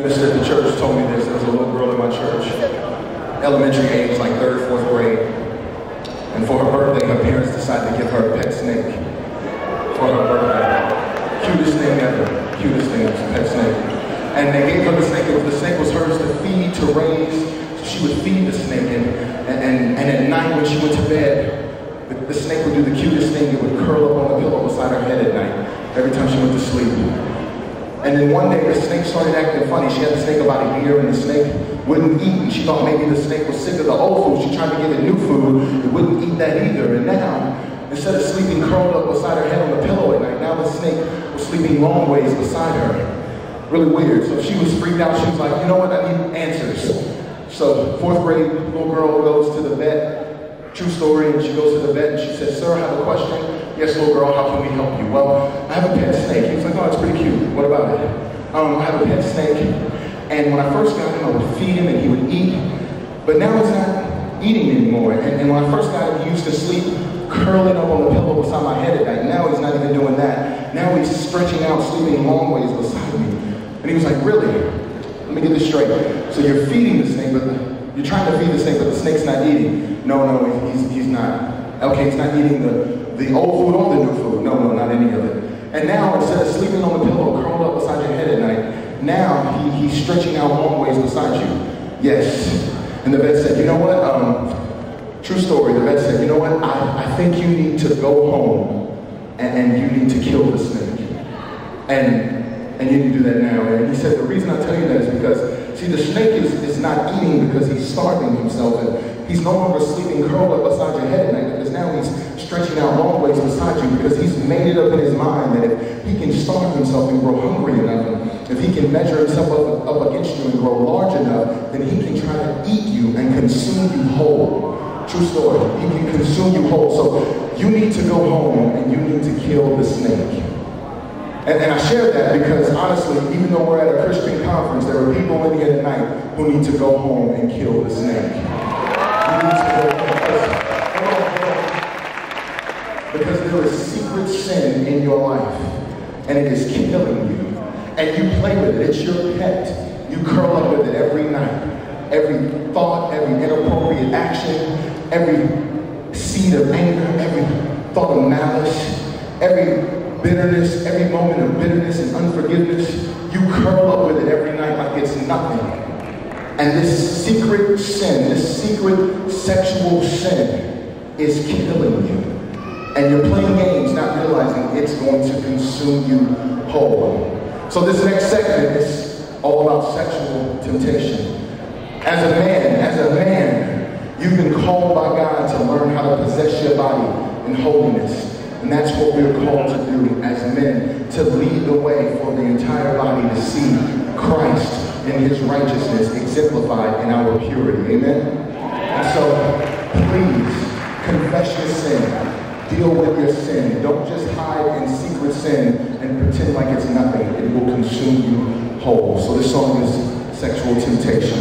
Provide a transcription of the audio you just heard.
Minister at the church told me this. There was a little girl in my church, elementary age, like 3rd, 4th grade. And for her birthday, her parents decided to give her a pet snake for her birthday. Cutest thing ever. Cutest thing, it was a pet snake. And they gave her the snake. The snake was hers to feed, to raise. So she would feed the snake. And at night when she went to bed, the snake would do the cutest thing. It would curl up on the pillow beside her head at night, every time she went to sleep. And then one day, the snake started acting funny. She had the snake about a year, and the snake wouldn't eat. And she thought maybe the snake was sick of the old food. She tried to give it new food. It wouldn't eat that either. And now, instead of sleeping curled up beside her head on the pillow at night, now the snake was sleeping long ways beside her. Really weird. So she was freaked out. She was like, you know what? I need answers. So 4th grade little girl goes to the vet. True story. And she goes to the vet, and she says, sir, I have a question. Yes, little girl, how can we help you? Well, I have a pet snake. He was like, oh, it's pretty cute. What about it? I have a pet snake. And when I first got him, I would feed him and he would eat. But now he's not eating anymore. And when I first got him, he used to sleep curling up on the pillow beside my head at night. Now he's not even doing that. Now he's stretching out, sleeping long ways beside me. And he was like, really? Let me get this straight. So you're feeding the snake, but you're trying to feed the snake, but the snake's not eating. No, he's not. Okay, he's not eating the old food or the new food. No, not any of it. And now, instead of sleeping on the pillow, curled up beside your head at night, now he's stretching out long ways beside you. Yes. And the vet said, you know what? True story. The vet said, you know what? I think you need to go home and you need to kill the snake. And you need to do that now. And he said, the reason I tell you that is because, see, the snake is not eating because he's starving himself. And he's no longer sleeping curled up beside your head at night, because now he's stretching out long ways beside you, because he's made it up in his mind that if he can starve himself and grow hungry enough, if he can measure himself up against you and grow large enough, then he can try to eat you and consume you whole. True story. He can consume you whole. So you need to go home and you need to kill the snake. And I share that because, honestly, even though we're at a Christian conference, there are people in here tonight who need to go home and kill the snake. You need to go home. Because there is secret sin in your life, and it is killing you. And you play with it. It's your pet. You curl up with it every night. Every thought, every inappropriate action, every seed of anger, every thought of malice, every bitterness, every moment of bitterness and unforgiveness, you curl up with it every night like it's nothing. And this secret sin, this secret sexual sin is killing you. And you're playing games not realizing it's going to consume you whole. So this next segment is all about sexual temptation. As a man, you've been called by God to learn how to possess your body in holiness. And that's what we're called to do as men, to lead the way for the entire body to see Christ and his righteousness exemplified in our purity. Amen? And so, please, confess your sin. Deal with your sin. Don't just hide in secret sin and pretend like it's nothing. It will consume you whole. So this song is Sexual Temptation.